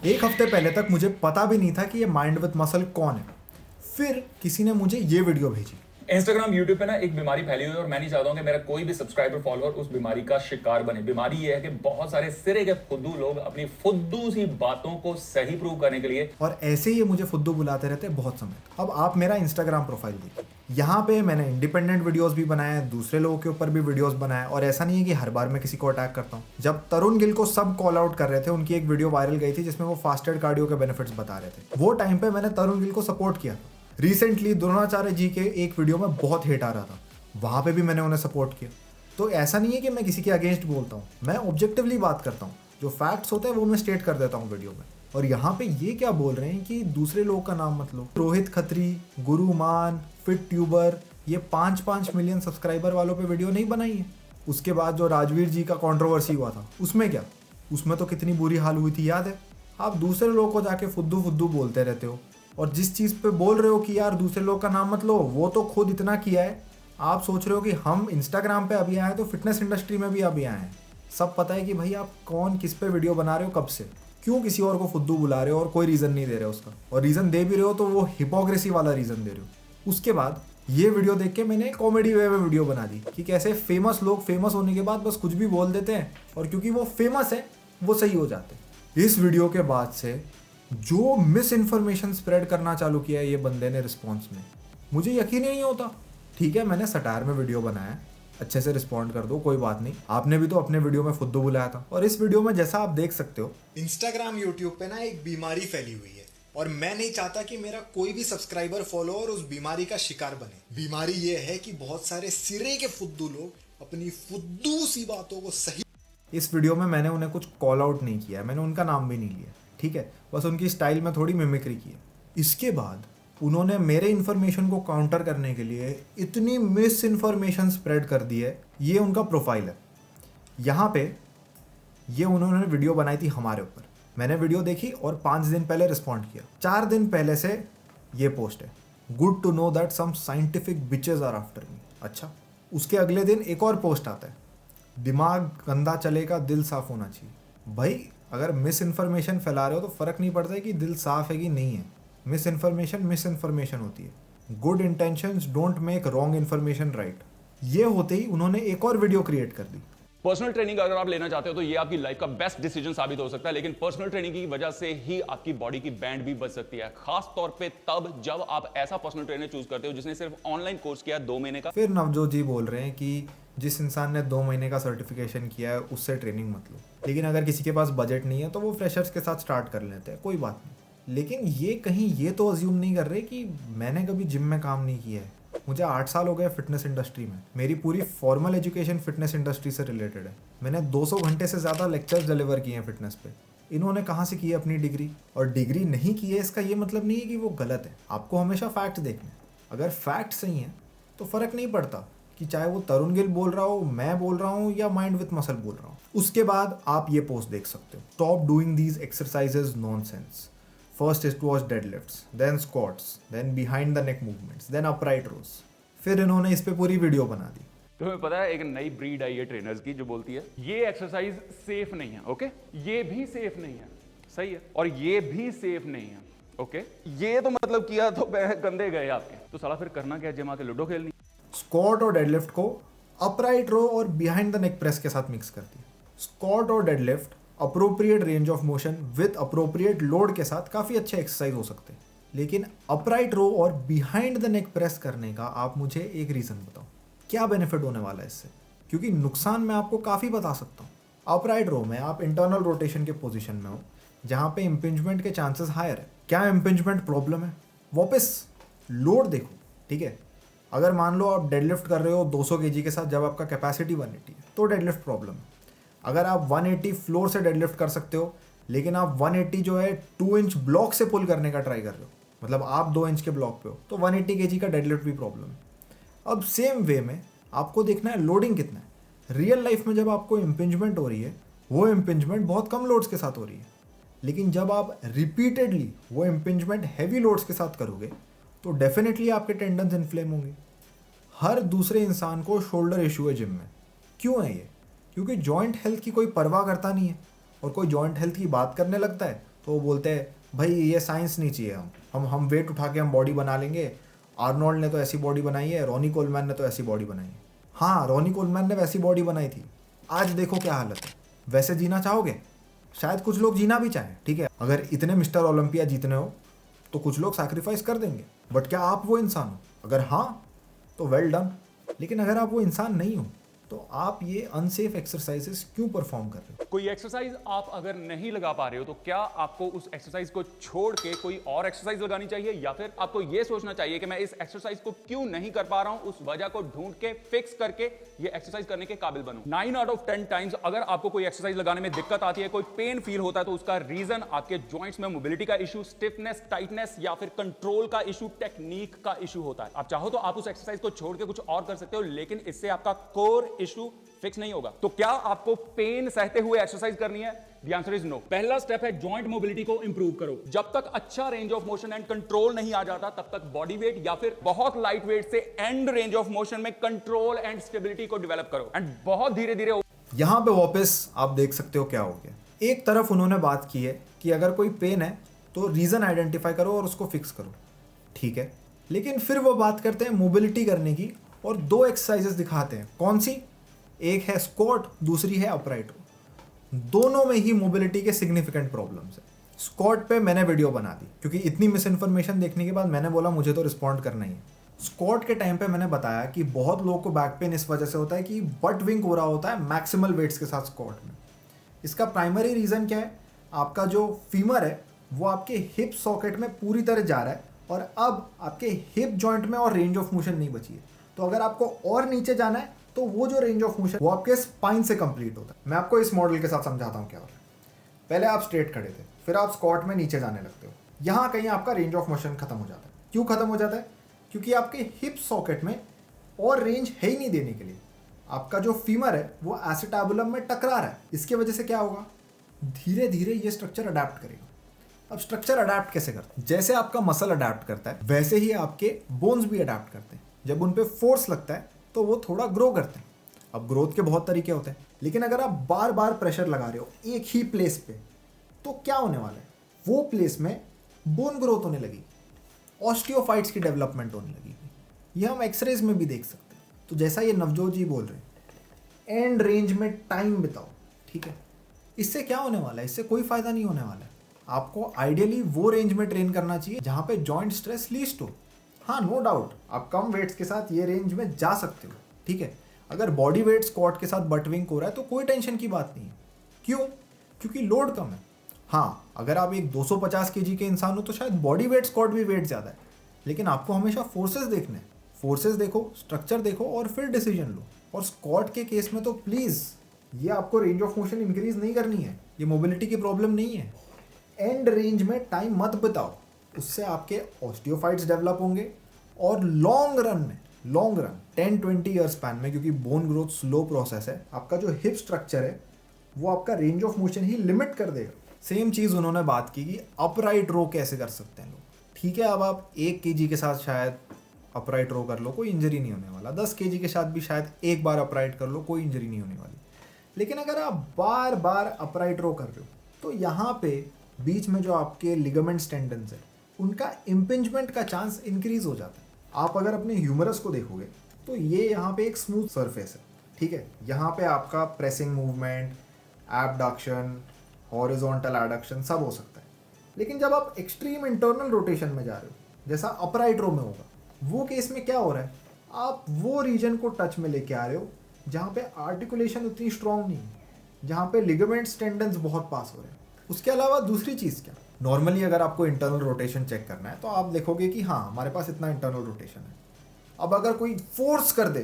एक हफ्ते पहले तक मुझे पता भी नहीं था कि ये माइंड विद मसल कौन है। फिर किसी ने मुझे ये वीडियो भेजी। इंस्टाग्राम यूट्यूब पे ना एक बीमारी फैली हुई है और मैं नहीं चाहता हूं कि मेरा कोई भी सब्सक्राइबर फॉलोअर उस बीमारी का शिकार बने। बीमारी ये है कि बहुत सारे सिरे के फुद्दू लोग अपनी फुद्दू सी बातों को सही प्रूव करने के लिए और ऐसे ही ये मुझे फुद्दू बुलाते रहते हैं बहुत समय। अब आप मेरा इंस्टाग्राम प्रोफाइल देखिए, यहाँ पे मैंने इंडिपेंडेंट वीडियोस भी बनाए हैं, दूसरे लोगों के ऊपर भी वीडियोस बनाए, और ऐसा नहीं है कि हर बार मैं किसी को अटैक करता हूँ। जब तरुण गिल को सब कॉल आउट कर रहे थे, उनकी एक वीडियो वायरल गई थी जिसमें वो फास्टेड कार्डियो के बेनिफिट्स बता रहे थे। वो टाइम पे मैंने तरुण गिल को सपोर्ट किया। रिसेंटली द्रोणाचार्य जी के एक वीडियो में बहुत हेट आ रहा था, वहां पे भी मैंने उन्हें सपोर्ट किया। तो ऐसा नहीं है कि मैं किसी के अगेंस्ट बोलता हूँ, मैं ऑब्जेक्टिवली बात करता हूँ। जो फैक्ट्स होते हैं वो मैं स्टेट कर देता हूँ वीडियो में। और यहाँ पे ये क्या बोल रहे हैं कि दूसरे लोग का नाम मत लो। रोहित खत्री, गुरुमान, फिट ट्यूबर, ये 5-5 मिलियन सब्सक्राइबर वालों पे वीडियो नहीं बनाई है। उसके बाद जो राजवीर जी का कंट्रोवर्सी हुआ था, उसमें क्या, उसमें तो कितनी बुरी हाल हुई थी, याद है? आप दूसरे लोगों को जाके फुद्दू फुद्दू बोलते रहते हो, और जिस चीज़ पे बोल रहे हो कि यार दूसरे लोग का नाम मत लो, वो तो खुद इतना किया है। आप सोच रहे हो कि हम इंस्टाग्राम पे अभी आए तो फिटनेस इंडस्ट्री में भी अभी आए हैं। सब पता है कि भाई आप कौन किस पे वीडियो बना रहे हो, कब से, क्यों किसी और को फुद्दू बुला रहे हो, और कोई रीज़न नहीं दे रहे हो उसका। और रीज़न दे भी रहे हो तो वो हिपोक्रेसी वाला रीज़न दे रहे हो। उसके बाद ये वीडियो देख के मैंने कॉमेडी वे में वीडियो बना दी कि कैसे फेमस लोग फेमस होने के बाद बस कुछ भी बोल देते हैं, और क्योंकि वो फेमस है वो सही हो जाते हैं। इस वीडियो के बाद से जो मिस इन्फॉर्मेशन स्प्रेड करना चालू किया है ये बंदे ने रिस्पॉन्स में, मुझे यकीन ही नहीं होता। ठीक है, मैंने सटायर में वीडियो बनाया है, अच्छे से रिस्पॉन्ड कर दो, कोई बात नहीं। आपने भी तो अपने वीडियो में फुद्दू बुलाया था। और इस वीडियो में जैसा आप देख सकते हो, इंस्टाग्राम यूट्यूब पे ना एक बीमारी फैली हुई है, और मैं नहीं चाहता कि मेरा कोई भी सब्सक्राइबर फॉलोअर उस बीमारी का शिकार बने। बीमारी ये है कि बहुत सारे सिरे के फुद्दू लोग अपनी फुद्दू सी बातों को सही। इस वीडियो में मैंने उन्हें कुछ कॉल आउट नहीं किया, मैंने उनका नाम भी नहीं लिया, ठीक है, बस उनकी स्टाइल में थोड़ी मिमिक्री की है। इसके बाद उन्होंने मेरे इन्फॉर्मेशन को काउंटर करने के लिए इतनी मिस इन्फॉर्मेशन स्प्रेड कर दी है। ये उनका प्रोफाइल है, यहाँ पे ये उन्होंने वीडियो बनाई थी हमारे ऊपर। मैंने वीडियो देखी और 5 दिन पहले रिस्पॉन्ड किया। 4 दिन पहले से ये पोस्ट है, good to know that some scientific bitches are after me. अच्छा, उसके अगले दिन एक और पोस्ट आता है, दिमाग गंदा चलेगा, दिल साफ होना चाहिए। भाई अगर मिस इन्फॉर्मेशन फैला रहे हो तो फ़र्क नहीं पड़ता है कि दिल साफ है कि नहीं है। मिस इन्फॉर्मेशन होती है। Good intentions don't make wrong information right. ये होते ही उन्होंने एक और वीडियो क्रिएट कर दी। पर्सनल ट्रेनिंग अगर आप लेना चाहते हो तो ये आपकी लाइफ का बेस्ट डिसीजन साबित हो सकता है, लेकिन पर्सनल ट्रेनिंग की वजह से ही आपकी बॉडी की बैंड भी बच सकती है, खास तौर पे तब जब आप ऐसा पर्सनल ट्रेनर चूज करते हो जिसने सिर्फ ऑनलाइन कोर्स किया 2 महीने का। फिर नवजोत जी बोल रहे हैं कि जिस इंसान ने 2 महीने का सर्टिफिकेशन किया है उससे ट्रेनिंग मत लो, लेकिन अगर किसी के पास बजट नहीं है तो वो फ्रेशर्स के साथ स्टार्ट कर लेते हैं, कोई बात नहीं। लेकिन ये कहीं ये तो अज्यूम नहीं कर रहे कि मैंने कभी जिम में काम नहीं किया है। मुझे 8 साल हो गए फिटनेस इंडस्ट्री में, मेरी पूरी फॉर्मल एजुकेशन फिटनेस इंडस्ट्री से रिलेटेड है। मैंने 200 घंटे से ज़्यादा लेक्चर्स डिलीवर किए हैं फिटनेस पे। इन्होंने कहाँ से की है अपनी डिग्री? और डिग्री नहीं की है इसका ये मतलब नहीं है कि वो गलत है। आपको हमेशा फैक्ट देखने, अगर फैक्ट सही है तो फ़र्क नहीं पड़ता कि चाहे वो तरुण गिल बोल रहा हो, मैं बोल रहा हूँ, या माइंड विथ मसल बोल रहा हूँ। उसके बाद आप ये पोस्ट देख सकते हो, stop doing these exercises nonsense. First it was deadlifts, then squats, then behind the neck movements, then upright rows. फिर इन्होंने इस पे पूरी वीडियो बना दी। तुम्हें पता है एक नई ब्रीड आई है ट्रेनर्स की जो बोलती है ये एक्सरसाइज सेफ नहीं है, ओके, ये भी सेफ नहीं है, सही है, और ये भी सेफ नहीं है, ओके, ये तो मतलब किया तो गंदे गए आपके, तो साला फिर करना क्या, जिम आके लूडो खेलनी। स्क्वाट और डेडलिफ्ट को अपराइट रो और बिहाइंड द नेक प्रेस के साथ मिक्स कर दिया। स्क्वाट और deadlift appropriate range of motion with appropriate load के साथ काफ़ी अच्छे एक्सरसाइज हो सकते हैं, लेकिन अपराइट रो और बिहाइंड द नेक प्रेस करने का आप मुझे एक रीज़न बताओ, क्या बेनिफिट होने वाला है इससे? क्योंकि नुकसान मैं आपको काफ़ी बता सकता हूँ। अपराइट रो में आप इंटरनल रोटेशन के पोजीशन में हो, जहाँ पे इम्पिंजमेंट के चांसेस हायर है। क्या इम्पिंजमेंट प्रॉब्लम है? वापस लोड देखो, ठीक है, अगर मान लो आप डेडलिफ्ट कर रहे हो 200 kg के साथ जब आपका कैपेसिटी 180 है तो डेडलिफ्ट प्रॉब्लम है। अगर आप 180 फ्लोर से डेडलिफ्ट कर सकते हो, लेकिन आप 180 जो है 2 इंच ब्लॉक से पुल करने का ट्राई कर रहे हो, मतलब आप 2 इंच के ब्लॉक पे हो, तो 180 kg का डेडलिफ्ट भी प्रॉब्लम है। अब सेम वे में आपको देखना है लोडिंग कितना है। रियल लाइफ में जब आपको इम्पिंजमेंट हो रही है, वो इम्पिंजमेंट बहुत कम लोड्स के साथ हो रही है, लेकिन जब आप रिपीटेडली वो इम्पिंजमेंट हैवी लोड्स के साथ करोगे तो डेफिनेटली आपके टेंडन्स इन्फ्लेम होंगे। हर दूसरे इंसान को शोल्डर इशू है जिम में। क्यों है ये? क्योंकि जॉइंट हेल्थ की कोई परवाह करता नहीं है, और कोई जॉइंट हेल्थ की बात करने लगता है तो वो बोलते हैं भाई ये साइंस नहीं चाहिए, हम वेट उठा के हम बॉडी बना लेंगे, आर्नोल्ड ने तो ऐसी बॉडी बनाई है, रॉनी कोलमैन ने तो ऐसी बॉडी बनाई है। हाँ, रॉनी कोलमैन ने वैसी बॉडी बनाई थी, आज देखो क्या हालत है। वैसे जीना चाहोगे? शायद कुछ लोग जीना भी चाहें, ठीक है, अगर इतने मिस्टर ओलंपिया जीतने हो तो कुछ लोग सैक्रिफाइस कर देंगे, बट क्या आप वो इंसान हो? अगर हाँ तो वेल डन, लेकिन अगर आप वो इंसान नहीं हो तो आप ये अनसेफ एक्सरसाइजेस क्यों परफॉर्म कर रहे हो? कोई एक्सरसाइज आप अगर नहीं लगा पा रहे हो तो क्या आपको उस एक्सरसाइज को छोड़ के कोई और एक्सरसाइज लगानी चाहिए, या फिर आपको यह सोचना चाहिए कि मैं इस एक्सरसाइज को क्यों नहीं कर पा रहा हूं, उस वजह को ढूंढ के फिक्स करके ये एक्सरसाइज करने के काबिल बनूं। 9 आउट ऑफ 10 टाइम्स अगर आपको कोई एक्सरसाइज लगाने में दिक्कत आती है, कोई पेन फील होता है, तो उसका रीजन आपके जॉइंट्स में मोबिलिटी का इशू, स्टिफनेस, टाइटनेस या फिर कंट्रोल का इशू, टेक्निक का इशू होता है। आप चाहो तो आप उस एक्सरसाइज को छोड़ के कुछ और कर सकते हो, लेकिन इससे आपका कोर इशू फिक्स नहीं होगा। तो क्या आपको पेन सहते हुए एक्सरसाइज करनी है? The answer is no। पहला स्टेप है जॉइंट मोबिलिटी को इंप्रूव करो। जब तक अच्छा range of motion and control नहीं आ जाता तब तक बॉडी वेट या फिर बहुत लाइट वेट से एंड रेंज ऑफ मोशन में कंट्रोल एंड स्टेबिलिटी को डेवलप करो, एंड बहुत धीरे धीरे। यहाँ पे वापस आप देख सकते हो क्या हो गया। एक तरफ उन्होंने बात की है कि अगर कोई पेन है तो रीजन आइडेंटिफाई करो और उसको फिक्स करो, ठीक है, लेकिन फिर वो बात करते हैं मोबिलिटी करने की और दो एक्सरसाइजेस दिखाते हैं। कौन सी? एक है स्क्वाट, दूसरी है अपराइट रो। दोनों में ही मोबिलिटी के सिग्निफिकेंट प्रॉब्लम्स है। स्क्वाट पे मैंने वीडियो बना दी क्योंकि इतनी मिस इन्फॉर्मेशन देखने के बाद मैंने बोला मुझे तो रिस्पॉन्ड करना ही है। स्क्वाट के टाइम पे मैंने बताया कि बहुत लोगों को बैक पेन इस वजह से होता है कि बट विंक हो रहा होता है मैक्सिमल वेट्स के साथ स्क्वाट में। इसका प्राइमरी रीज़न क्या है? आपका जो फीमर है वो आपके हिप सॉकेट में पूरी तरह जा रहा है और अब आपके हिप जॉइंट में और रेंज ऑफ मोशन नहीं बची है। तो अगर आपको और नीचे जाना है तो वो जो रेंज ऑफ मोशन वो आपके स्पाइन से कंप्लीट होता है। मैं आपको इस मॉडल के साथ समझाता हूँ क्या हो रहा है। पहले आप स्ट्रेट खड़े थे, फिर आप स्क्वाट में नीचे जाने लगते हो, यहाँ कहीं आपका रेंज ऑफ मोशन खत्म हो जाता है। क्यों खत्म हो जाता है? क्योंकि आपके हिप सॉकेट में और रेंज है ही नहीं देने के लिए। आपका जो फीमर है वो एसिटाबुलम में टकरा रहा है। इसके वजह से क्या होगा? धीरे धीरे ये स्ट्रक्चर अडेप्ट करेगा। अब स्ट्रक्चर अडेप्ट कैसे करता है? जैसे आपका मसल अडेप्ट करता है वैसे ही आपके बोन्स भी अडेप्ट करते हैं। जब उन पे फोर्स लगता है तो वो थोड़ा ग्रो करते हैं। अब ग्रोथ के बहुत तरीके होते हैं, लेकिन अगर आप बार बार प्रेशर लगा रहे हो एक ही प्लेस पे तो क्या होने वाला है? वो प्लेस में बोन ग्रोथ होने लगी, ऑस्टियोफाइट्स की डेवलपमेंट होने लगी। ये हम एक्सरेज में भी देख सकते हैं। तो जैसा ये नवजोत जी बोल रहे हैं, एंड रेंज में टाइम बिताओ, ठीक है। इससे क्या होने वाला है? इससे कोई फायदा नहीं होने वाला है। आपको आइडियली वो रेंज में ट्रेन करना चाहिए जहाँ पे जॉइंट स्ट्रेस लीस्ट हो। हाँ, नो डाउट आप कम वेट्स के साथ ये रेंज में जा सकते हो, ठीक है। अगर बॉडी वेट स्क्वाट के साथ बट विंक हो रहा है तो कोई टेंशन की बात नहीं है। क्यों? क्योंकि लोड कम है। हाँ, अगर आप एक 250 kg के इंसान हो तो शायद बॉडी वेट स्क्वाट भी वेट ज़्यादा है, लेकिन आपको हमेशा फोर्सेस देखने हैं। फोर्सेस देखो, स्ट्रक्चर देखो और फिर डिसीजन लो। और स्क्वाट के केस में तो प्लीज़ ये आपको रेंज ऑफ मोशन इंक्रीज नहीं करनी है, ये मोबिलिटी की प्रॉब्लम नहीं है। एंड रेंज में टाइम मत बिताओ, उससे आपके ऑस्टियोफाइट्स डेवलप होंगे और लॉन्ग रन 10-20 ईयर स्पैन में, क्योंकि बोन ग्रोथ स्लो प्रोसेस है, आपका जो हिप स्ट्रक्चर है वो आपका range of motion he limit कर देगा। सेम चीज़ उन्होंने बात की कि अपराइट रो कैसे कर सकते हैं लोग। ठीक है, अब आप 1 kg के साथ शायद अपराइट रो कर लो, कोई इंजरी नहीं होने वाला। 10 kg के साथ भी शायद एक बार अपराइट कर लो, कोई इंजरी नहीं होने वाली। लेकिन अगर आप बार बार अपराइट रो कर रहे हो तो यहाँ पे बीच में जो आपके लिगामेंट्स टेंडन्स है उनका इम्पिंजमेंट का चांस इंक्रीज हो जाता है। आप अगर अपने ह्यूमरस को देखोगे तो ये यहाँ पे एक स्मूथ सरफेस है, ठीक है। यहाँ पे आपका pressing movement, abduction, horizontal adduction सब हो सकता है। लेकिन जब आप एक्सट्रीम इंटरनल रोटेशन में जा रहे हो, जैसा अपराइट रो में होगा, वो केस में क्या हो रहा है? आप वो रीजन को टच में लेके आ रहे हो जहाँ पे आर्टिकुलेशन उतनी स्ट्रांग नहीं है, जहाँ पे लिगामेंट्स टेंडन्स बहुत पास हो रहे हैं। उसके अलावा दूसरी चीज़ क्या? नॉर्मली अगर आपको इंटरनल रोटेशन चेक करना है तो आप देखोगे कि हाँ, हमारे पास इतना इंटरनल रोटेशन है। अब अगर कोई फोर्स कर दे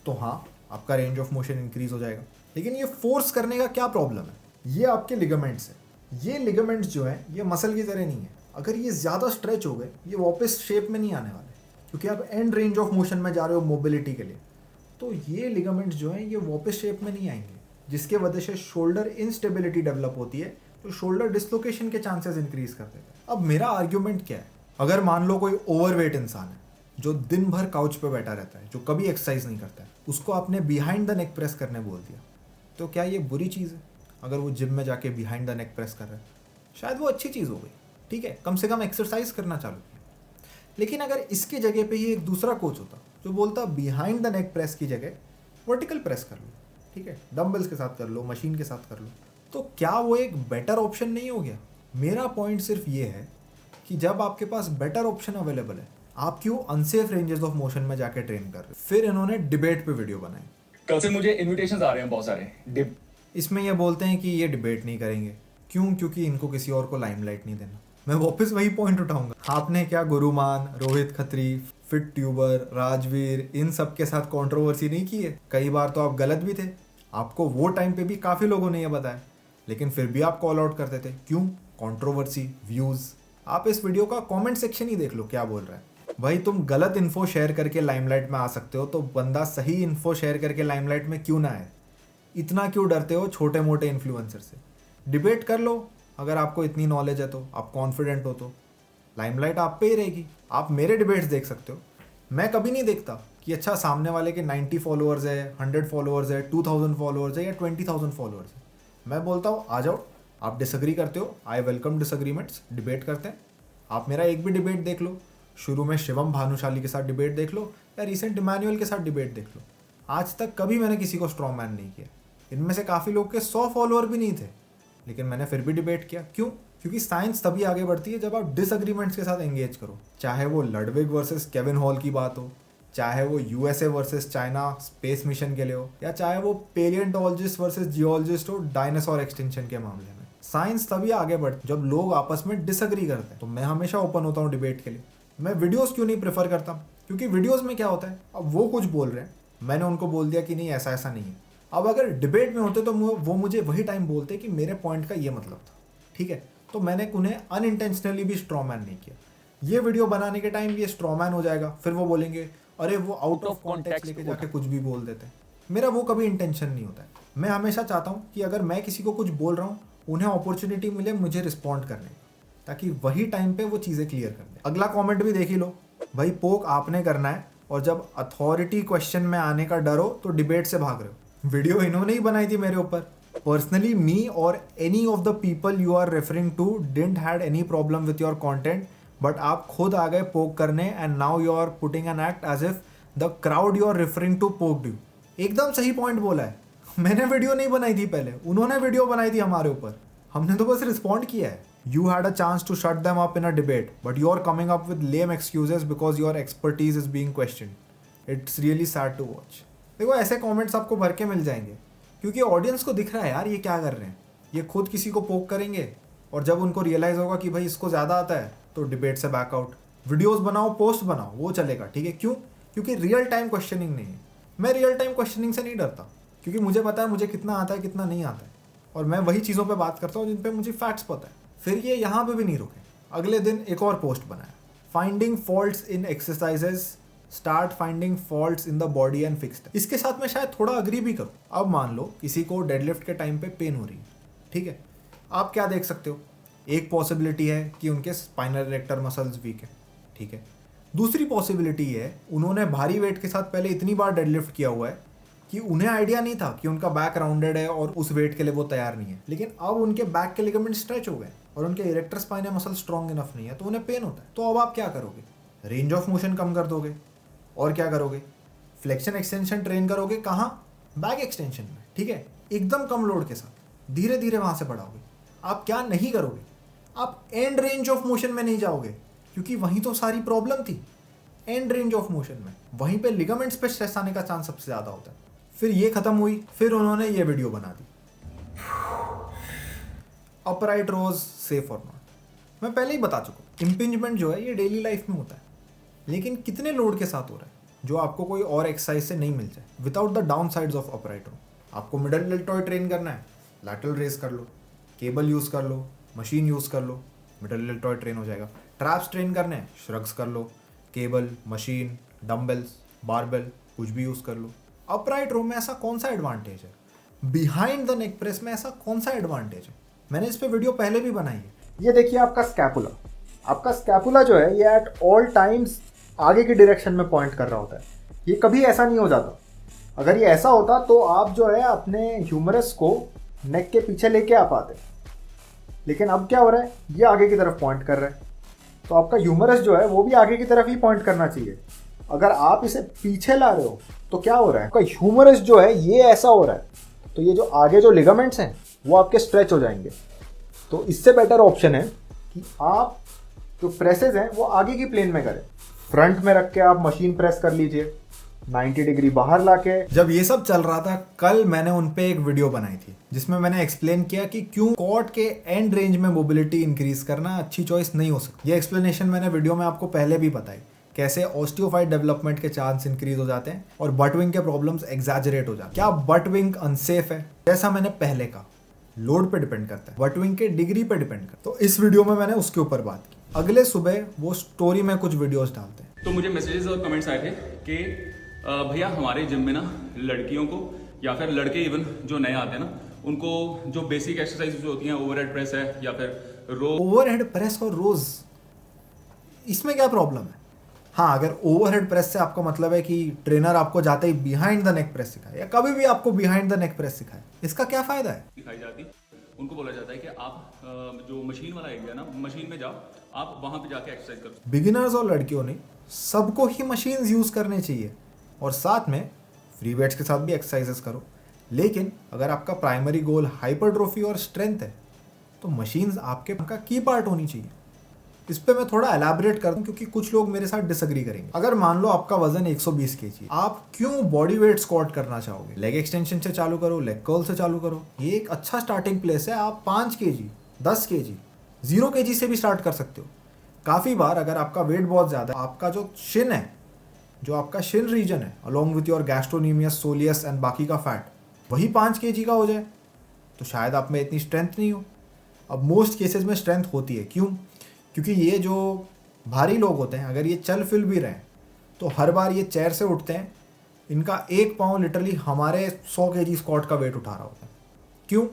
तो हाँ, आपका रेंज ऑफ मोशन इंक्रीज हो जाएगा। लेकिन ये फोर्स करने का क्या प्रॉब्लम है? ये आपके लिगामेंट्स है। ये लिगामेंट्स जो है ये मसल की तरह नहीं है। अगर ये ज़्यादा स्ट्रेच हो गए ये वापस शेप में नहीं आने वाले, क्योंकि आप एंड रेंज ऑफ मोशन में जा रहे हो मोबिलिटी के लिए। तो ये लिगामेंट्स जो हैं ये वापस शेप में नहीं आएंगे, जिसके वजह से शोल्डर इंस्टेबिलिटी डेवलप होती है, तो शोल्डर डिस्लोकेशन के चांसेस इंक्रीज कर देते हैं। अब मेरा आर्ग्यूमेंट क्या है? अगर मान लो कोई ओवरवेट इंसान है जो दिन भर काउच पे बैठा रहता है, जो कभी एक्सरसाइज नहीं करता है, उसको आपने बिहाइंड द नेक प्रेस करने बोल दिया, तो क्या ये बुरी चीज़ है? अगर वो जिम में जाके बिहाइंड द नेक प्रेस कर रहा है, शायद वो अच्छी चीज़ हो गई, ठीक है, कम से कम एक्सरसाइज करना चालू किया। लेकिन अगर इसकी जगह पे ही एक दूसरा कोच होता जो बोलता बिहाइंड द नेक प्रेस की जगह वर्टिकल प्रेस कर लो, ठीक है, डंबल्स के साथ कर लो, मशीन के साथ कर लो, तो क्या वो एक बेटर ऑप्शन नहीं हो गया? मेरा पॉइंट सिर्फ ये है कि जब आपके पास बेटर ऑप्शन अवेलेबल है, आप क्यों अनसेफ रेंजेस ऑफ मोशन में जाके ट्रेन कर रहे हो? फिर इन्होंने डिबेट पे वीडियो बनाई। कल से मुझे इनविटेशंस आ रहे हैं बहुत सारे। इसमें ये बोलते हैं कि ये डिबेट नहीं करेंगे, क्यों? क्योंकि इनको किसी और को लाइमलाइट नहीं देना। मैं वापस वही पॉइंट उठाऊंगा, आपने क्या गुरुमान, रोहित खत्री, फिट ट्यूबर, राजवीर, इन सब के साथ कंट्रोवर्सी नहीं की है? कई बार तो आप गलत भी थे, आपको वो टाइम पे भी काफ़ी लोगों ने ये बताया, लेकिन फिर भी आप कॉल आउट करते थे। क्यों? Controversy, views. आप इस वीडियो का कमेंट सेक्शन ही देख लो क्या बोल रहा है। भाई तुम गलत इन्फो शेयर करके लाइमलाइट में आ सकते हो, तो बंदा सही इन्फो शेयर करके लाइमलाइट में क्यों ना आए? इतना क्यों डरते हो छोटे मोटे इन्फ्लुएंसर से? डिबेट कर लो, अगर आपको इतनी नॉलेज है तो, आप कॉन्फिडेंट हो तो लाइमलाइट आप पे ही रहेगी। आप मेरे डिबेट्स देख सकते हो, मैं कभी नहीं देखता कि अच्छा सामने वाले के 90 फॉलोअर्स है, 100 फॉलोअर्स है, 2000 फॉलोअर्स है या 20,000 फॉलोअर्स है। मैं बोलता हूँ आ जाओ, आप डिसएग्री करते हो, आई वेलकम डिसएग्रीमेंट्स, डिबेट करते हैं। आप मेरा एक भी डिबेट देख लो, शुरू में शिवम भानुशाली के साथ डिबेट देख लो या रिसेंट इमैनुअल के साथ डिबेट देख लो, आज तक कभी मैंने किसी को स्ट्रॉन्ग मैन नहीं किया। इनमें से काफ़ी लोग के 100 फॉलोअर भी नहीं थे, लेकिन मैंने फिर भी डिबेट किया। क्यों? क्योंकि साइंस तभी आगे बढ़ती है जब आप डिसएग्रीमेंट्स के साथ एंगेज करो। चाहे वो लडविग वर्सेस केविन हॉल की बात हो, चाहे वो USA versus China space mission के लिए हो, या चाहे वो पेलियंटोलॉजिस्ट वर्सेस जियोलॉजिस्ट हो डायनासोर एक्सटिंक्शन के मामले में। साइंस तभी आगे बढ़ती जब लोग आपस में डिसएग्री करते हैं। तो मैं हमेशा ओपन होता हूँ डिबेट के लिए। मैं वीडियोस क्यों नहीं प्रेफर करता? क्योंकि वीडियोस में क्या होता है, अब वो कुछ बोल रहे हैं, मैंने उनको बोल दिया कि नहीं ऐसा ऐसा नहीं है। अब अगर डिबेट में होते तो वो मुझे वही टाइम बोलते कि मेरे पॉइंट का ये मतलब था, ठीक है, तो मैंने उन्हें अनइंटेंशनली भी स्ट्रॉमैन नहीं किया। ये वीडियो बनाने के टाइम ये स्ट्रॉमैन हो जाएगा, फिर वो बोलेंगे अरे वो आउट ऑफ कॉन्टेक्स्ट लेके जाके कुछ भी बोल देते हैं। मेरा वो कभी इंटेंशन नहीं होता है। मैं हमेशा चाहता हूँ कि अगर मैं किसी को कुछ बोल रहा हूँ, उन्हें अपॉर्चुनिटी मिले मुझे रिस्पॉन्ड करने का, ताकि वही टाइम पे वो चीज़ें क्लियर कर दें। अगला कमेंट भी देख ही लो, भाई पोक आपने करना है और जब अथॉरिटी क्वेश्चन में आने का डर हो तो डिबेट से भाग रहे हो। वीडियो इन्होंने ही बनाई थी मेरे ऊपर। पर्सनली मी और any of the people you are referring to didn't had any problem with your content, but आप खुद आ गए पोक करने and now you are putting an act as if the crowd you are referring to poked you. एकदम सही point बोला है। मैंने वीडियो नहीं बनाई थी पहले, उन्होंने वीडियो बनाई थी हमारे ऊपर, हमने तो बस रिस्पॉन्ड किया है। You had a chance to shut them up in a debate, but you are coming up with lame excuses because your expertise is being questioned. It's really sad to watch. देखो ऐसे comments आपको भर के मिल जाएंगे, क्योंकि audience को दिख रहा है यार ये क्या कर रहे हैं। ये खुद किसी को पोक करेंगे और जब उनको रियलाइज होगा कि भाई इसको ज़्यादा आता है तो डिबेट से बैकआउट। वीडियोस बनाओ, पोस्ट बनाओ, वो चलेगा, ठीक है। क्यों? क्योंकि रियल टाइम क्वेश्चनिंग नहीं है। मैं रियल टाइम क्वेश्चनिंग से नहीं डरता, क्योंकि मुझे पता है मुझे कितना आता है कितना नहीं आता है, और मैं वही चीज़ों पर बात करता हूँ जिन पर मुझे फैक्ट्स पता है। फिर ये यहाँ पे भी नहीं रुके, अगले दिन एक और पोस्ट बनाया, finding faults in exercises, start finding faults in the body and fix. इसके साथ मैं शायद थोड़ा अग्री भी करूँ। अब मान लो किसी को डेडलिफ्ट के टाइम पे पेन हो रही है, ठीक है, आप क्या देख सकते हो? एक पॉसिबिलिटी है कि उनके स्पाइनल इरेक्टर मसल्स वीक है, ठीक है। दूसरी पॉसिबिलिटी है उन्होंने भारी वेट के साथ पहले इतनी बार डेडलिफ्ट किया हुआ है कि उन्हें आइडिया नहीं था कि उनका बैक राउंडेड है और उस वेट के लिए वो तैयार नहीं है, लेकिन अब उनके बैक के लिगामेंट स्ट्रेच हो गए और उनके erector spinal muscle strong enough नहीं है, तो उन्हें पेन होता है। तो अब आप क्या करोगे? रेंज ऑफ मोशन कम कर दोगे, और क्या करोगे? फ्लेक्शन एक्सटेंशन ट्रेन करोगे। कहाँ? बैक एक्सटेंशन में, ठीक है, एकदम कम लोड के साथ धीरे धीरे वहाँ से बढ़ाओगे। आप क्या नहीं करोगे? आप एंड रेंज ऑफ मोशन में नहीं जाओगे, क्योंकि वहीं तो सारी प्रॉब्लम थी। एंड रेंज ऑफ मोशन में वहीं पे लिगामेंट्स पे स्ट्रेस आने का चांस सबसे ज़्यादा होता है। फिर ये खत्म हुई, फिर उन्होंने ये वीडियो बना दी, अपराइट रोज सेफ और नॉट। मैं पहले ही बता चुका, इम्पिंजमेंट जो है ये डेली लाइफ में होता है, लेकिन कितने लोड के साथ हो रहा है जो आपको कोई और एक्सरसाइज से नहीं मिल जाए without the down sides of upright row. आपको मिडल डेल्टॉइड ट्रेन करना है, लैटरल रेस कर लो, केबल यूज़ कर लो, मशीन यूज़ कर लो, मिडल डेल्टॉइड ट्रेन हो जाएगा। ट्रैप्स ट्रेन करने हैं, श्रग्स कर लो, केबल, मशीन, डम्बल्स, बारबेल, कुछ भी यूज़ कर लो। अपराइट रो में ऐसा कौन सा एडवांटेज है? बिहाइंड द नेक प्रेस में ऐसा कौन सा एडवांटेज है? मैंने इस पे वीडियो पहले भी बनाई है। ये देखिए आपका स्कैपुला। आपका स्कैपुला जो है ये एट ऑल टाइम्स आगे की डायरेक्शन में पॉइंट कर रहा होता है। ये कभी ऐसा नहीं हो जाता। अगर ये ऐसा होता तो आप जो है अपने ह्यूमरस को नेक के पीछे लेके आ पाते, लेकिन अब क्या हो रहा है, ये आगे की तरफ पॉइंट कर रहा है, तो आपका ह्यूमरस जो है वो भी आगे की तरफ ही पॉइंट करना चाहिए। अगर आप इसे पीछे ला रहे हो तो क्या हो रहा है, आपका ह्यूमरस जो है ये ऐसा हो रहा है, तो ये जो आगे जो लिगामेंट्स हैं वो आपके स्ट्रेच हो जाएंगे। तो इससे बेटर ऑप्शन है कि आप जो प्रेसेस हैं वो आगे की प्लेन में करें। फ्रंट में रख के आप मशीन प्रेस कर लीजिए, 90 डिग्री बाहर लाके। जब ये सब चल रहा था, कल मैंने उन पे एक वीडियो बनाई थी जिसमें मैंने एक्सप्लेन किया कि क्यों स्क्वाट के एंड रेंज में मोबिलिटी इंक्रीज करना अच्छी चॉइस नहीं हो सकती। ये एक्सप्लेनेशन मैंने वीडियो में आपको पहले भी बताई, कैसे ऑस्टियोफाइट डेवलपमेंट के चांस इंक्रीज हो जाते हैं और बट विंग के प्रॉब्लम्स एग्जैजरेट हो जाते हैं। क्या बट विंग अनसेफ है? जैसा मैंने पहले कहा, लोड पे डिपेंड करता है, बट विंग के डिग्री पे डिपेंड करता है। तो इस वीडियो में मैंने उसके ऊपर बात की। अगले सुबह वो स्टोरी में कुछ वीडियोस डालते हैं, तो मुझे मैसेजेस और कमेंट्स आए थे कि भैया हमारे जिम में ना लड़कियों को या फिर लड़के इवन जो नए आते हैं ना, उनको जो बेसिक एक्सरसाइज जो होती हैं, ओवरहेड प्रेस है या फिर रो। ओवरहेड प्रेस और रोज, इसमें क्या प्रॉब्लम है? हाँ, अगर ओवरहेड प्रेस से आपका मतलब है कि ट्रेनर आपको जाते ही बिहाइंड द नेक प्रेस सिखाए या कभी भी आपको बिहाइंड द नेक प्रेस सिखाए, इसका क्या फायदा है? सिखाई जाती, उनको बोला जाता है कि आप जो मशीन वाला एरिया ना, मशीन में जाओ, आप वहां पे जाके एक्सरसाइज करो। बिगिनर्स और लड़कियों ने सबको ही मशीन्स यूज करने चाहिए और साथ में फ्री वेट्स के साथ भी एक्सरसाइजेस करो। लेकिन अगर आपका प्राइमरी गोल हाइपरट्रोफी और स्ट्रेंथ है तो मशीन्स आपके का की पार्ट होनी चाहिए। इस पे मैं थोड़ा एलैबोरेट कर दूं क्योंकि कुछ लोग मेरे साथ डिसएग्री करेंगे। अगर मान लो आपका वजन 120 केजी, आप क्यों बॉडी वेट स्क्वाट करना चाहोगे? लेग एक्सटेंशन से चालू करो, लेग कर्ल से चालू करो, ये एक अच्छा स्टार्टिंग प्लेस है। आप 5 केजी, 10 केजी, 0 केजी से भी स्टार्ट कर सकते हो। काफ़ी बार अगर आपका वेट बहुत ज़्यादा है, आपका जो शिन है, जो आपका शिन रीजन है along with your gastrocnemius, soleus and बाकी का फैट, वही 5 केजी का हो जाए तो शायद आप में इतनी स्ट्रेंथ नहीं हो। अब मोस्ट केसेस में स्ट्रेंथ होती है, क्यों? क्योंकि ये जो भारी लोग होते हैं, अगर ये चल फिर भी रहे हैं तो हर बार ये चेयर से उठते हैं, इनका एक पाँव लिटरली हमारे 100 केजी स्क्वाट का वेट उठा रहा होता है। क्यों?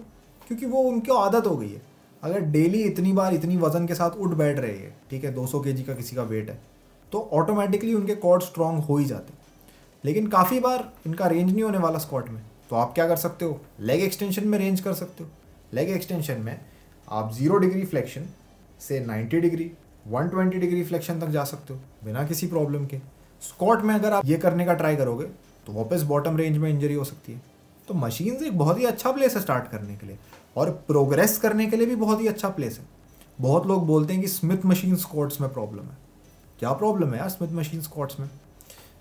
क्योंकि वो उनकी आदत हो गई है। अगर डेली इतनी बार इतनी वजन के साथ उठ बैठ रहे हैं, ठीक है, 200 केजी का किसी का वेट है, तो ऑटोमेटिकली उनके कॉर्ड स्ट्रांग हो ही जाते हैं। लेकिन काफ़ी बार इनका रेंज नहीं होने वाला स्क्वाट में, तो आप क्या कर सकते हो? लेग एक्सटेंशन में रेंज कर सकते हो। लेग एक्सटेंशन में आप 0 डिग्री फ्लेक्शन से 90 डिग्री, 120 डिग्री फ्लेक्शन तक जा सकते हो बिना किसी प्रॉब्लम के। स्क्वाट में अगर आप ये करने का ट्राई करोगे तो वापस बॉटम रेंज में इंजरी हो सकती है। तो मशीन्स एक बहुत ही अच्छा प्लेस है स्टार्ट करने के लिए और प्रोग्रेस करने के लिए भी बहुत ही अच्छा प्लेस है। बहुत लोग बोलते हैं कि स्मिथ मशीन स्क्वाट्स में प्रॉब्लम है। क्या प्रॉब्लम है यार स्मिथ मशीन स्क्वाट्स में?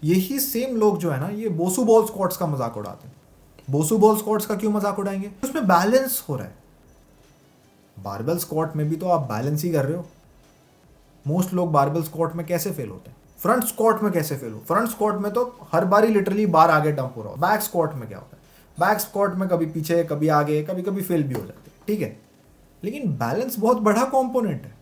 यही सेम लोग जो है ना, ये बोसू बॉल स्क्वाट्स का मजाक उड़ाते हैं। बोसू बॉल स्क्वाट्स का क्यों मजाक उड़ाएंगे? उसमें बैलेंस हो रहा है। बारबेल स्क्वाट में भी तो आप बैलेंस ही कर रहे हो। मोस्ट लोग बारबेल स्क्वाट में कैसे फेल होते हैं? फ्रंट स्क्वाट में कैसे फेल हो? फ्रंट स्क्वाट में तो हर बार ही लिटरली बार आगे डंप हो रहा हो। बैक स्क्वाट में क्या होता है? बैक स्क्वाट में कभी पीछे, कभी आगे, कभी कभी फेल भी हो जाते हैं, ठीक है। लेकिन बैलेंस बहुत बड़ा कॉम्पोनेंट है।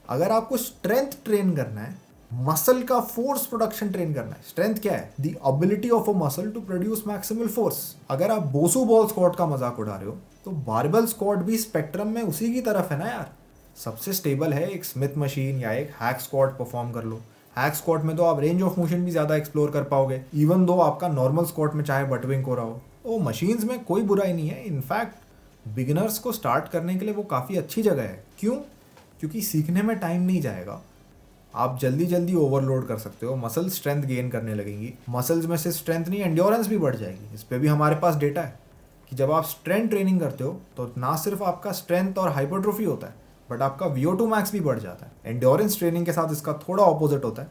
अगर आपको स्ट्रेंथ ट्रेन करना है, मसल का फोर्स प्रोडक्शन ट्रेन करना है। स्ट्रेंथ क्या है? The ability of a muscle to produce maximal force. अगर आप बोसू बॉल स्क्वाट का मजाक उड़ा रहे हो तो बारबेल स्क्वाट भी स्पेक्ट्रम में उसी की तरफ है ना यार। सबसे स्टेबल है एक स्मिथ मशीन या एक हैक स्क्वाट परफॉर्म कर लो। हैक स्क्वाट में तो आप रेंज ऑफ मोशन भी ज़्यादा एक्सप्लोर कर पाओगे, इवन दो आपका नॉर्मल स्क्वाट में चाहे बटविंग हो रहा हो। वो मशीन्स में कोई बुराई नहीं है। इनफैक्ट बिगिनर्स को स्टार्ट करने के लिए वो काफ़ी अच्छी जगह है। क्यों? क्योंकि सीखने में टाइम नहीं जाएगा, आप जल्दी जल्दी ओवरलोड कर सकते हो, मसल स्ट्रेंथ गेन करने लगेंगी। मसल्स में से स्ट्रेंथ नहीं, एंड्योरेंस भी बढ़ जाएगी। इस पर भी हमारे पास डेटा है कि जब आप स्ट्रेंथ ट्रेनिंग करते हो तो ना सिर्फ आपका स्ट्रेंथ और हाइपरट्रोफी होता है, बट आपका VO2 मैक्स भी बढ़ जाता है। एंड्योरेंस ट्रेनिंग के साथ इसका थोड़ा ऑपोजिट होता है।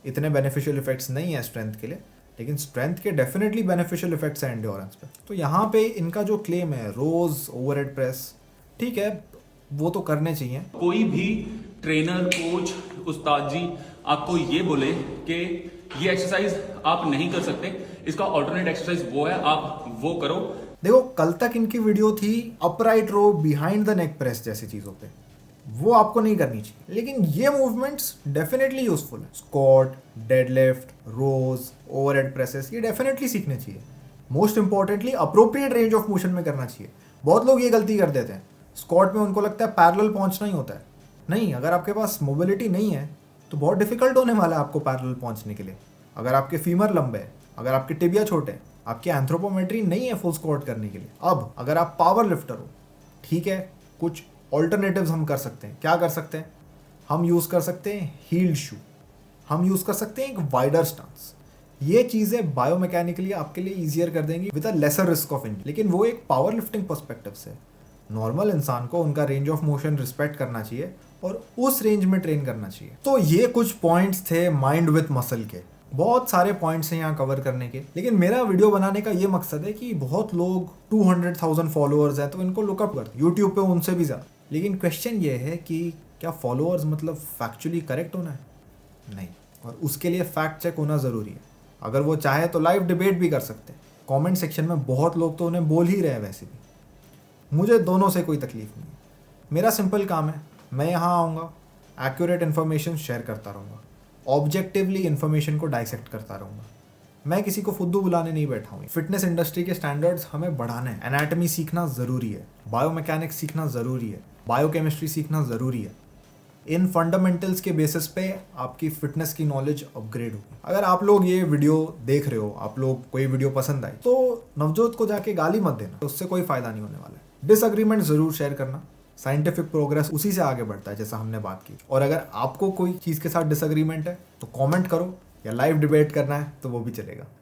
इतने बेनिफिशियल इफेक्ट्स नहीं है स्ट्रेंथ के लिए, लेकिन स्ट्रेंथ के डेफिनेटली बेनिफिशियल इफेक्ट्स हैं एंड्योरेंस पे। तो यहाँ पे इनका जो क्लेम है रोज ओवरहेड प्रेस, ठीक है, वो तो करने चाहिए। कोई भी ट्रेनर, कोच, उस्ताद जी आपको ये बोले कि ये एक्सरसाइज आप नहीं कर सकते, इसका ऑल्टरनेट एक्सरसाइज वो है, आप वो करो। देखो, कल तक इनकी वीडियो थी upright row, behind the neck press जैसी चीज़ों पे, वो आपको नहीं करनी चाहिए। लेकिन ये मूवमेंट्स डेफिनेटली यूजफुल है। स्क्वाट, डेडलिफ्ट, रोज, ओवरहेड प्रेसेस, ये डेफिनेटली सीखने चाहिए। Most importantly appropriate range of motion में करना चाहिए। बहुत लोग ये गलती कर देते हैं, स्क्वाट में उनको लगता है पैरेलल पहुंचना ही होता है। नहीं, अगर आपके पास मोबिलिटी नहीं है तो बहुत डिफिकल्ट होने वाला है आपको पैरेलल पहुंचने के लिए। अगर आपके फीमर लंबे हैं, अगर आपके टिबिया छोटे हैं, आपकी एंथ्रोपोमेट्री नहीं है फुल स्क्वाट करने के लिए। अब अगर आप पावर लिफ्टर हो, ठीक है, कुछ ऑल्टरनेटिव्स हम कर सकते हैं। क्या कर सकते हैं? हम यूज़ कर सकते हैं हील्ड शू, हम यूज़ कर सकते हैं एक वाइडर स्टांस। ये चीज़ें बायोमैकेनिकली आपके लिए ईजियर कर देंगी with a lesser risk of injury. लेकिन वो एक पावर लिफ्टिंग पर्सपेक्टिव से, नॉर्मल इंसान को उनका रेंज ऑफ मोशन रिस्पेक्ट करना चाहिए और उस रेंज में ट्रेन करना चाहिए। तो ये कुछ पॉइंट्स थे माइंड विथ मसल के। बहुत सारे पॉइंट्स हैं यहाँ कवर करने के, लेकिन मेरा वीडियो बनाने का ये मकसद है कि बहुत लोग 200,000 फॉलोअर्स हैं तो इनको लुकअप करते यूट्यूब पे उनसे भी ज़्यादा। लेकिन क्वेश्चन ये है कि क्या फॉलोअर्स मतलब फैक्चुअली करेक्ट होना है? नहीं, और उसके लिए फैक्ट चेक होना ज़रूरी है। अगर वो चाहे तो लाइव डिबेट भी कर सकते हैं। कमेंट सेक्शन में बहुत लोग तो उन्हें बोल ही रहे हैं वैसे भी। मुझे दोनों से कोई तकलीफ नहीं है। मेरा सिंपल काम है, मैं यहाँ आऊँगा, एक्यूरेट इन्फॉर्मेशन शेयर करता रहूँगा, ऑब्जेक्टिवली इन्फॉर्मेशन को डाइसेक्ट करता रहूँगा। मैं किसी को फुद्दू बुलाने नहीं बैठा हूँ। फिटनेस इंडस्ट्री के स्टैंडर्ड्स हमें बढ़ाने हैं। एनाटॉमी सीखना ज़रूरी है, बायोमैकेनिक्स सीखना ज़रूरी है, बायोकेमिस्ट्री सीखना ज़रूरी है। इन फंडामेंटल्स के बेसिस पे आपकी फिटनेस की नॉलेज अपग्रेड होगी। अगर आप लोग ये वीडियो देख रहे हो, आप लोग कोई वीडियो पसंद आई तो नवजोत को जाके गाली मत देना, उससे कोई फ़ायदा नहीं होने वाला है। डिसएग्रीमेंट ज़रूर शेयर करना, साइंटिफिक प्रोग्रेस उसी से आगे बढ़ता है जैसा हमने बात की। और अगर आपको कोई चीज़ के साथ डिसएग्रीमेंट है तो कमेंट करो, या लाइव डिबेट करना है तो वो भी चलेगा।